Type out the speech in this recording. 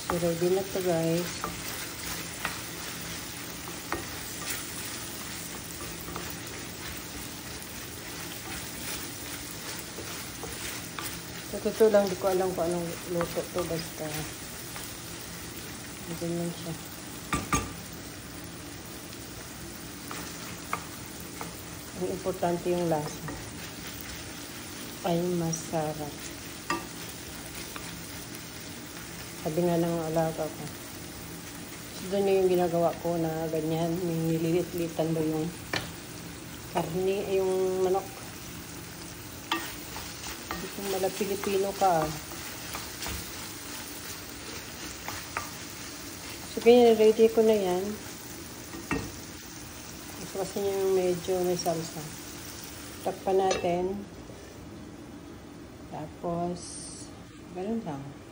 So, ready na to guys. Sa totoo lang, di ko alam kung anong luto to. Basta, ganyan siya. Ang importante yung lasa. Ay masarap. Sabi nga ng alaga ko. So, doon yung ginagawa ko na ganyan. Nililit-litan mo yung karne, yung manok. Hindi kung mala Pilipino ka. So, ganyan, ready ko na yan. Gusto kasi yung medyo may salsa. Takpan natin. Tapos, ganun lang.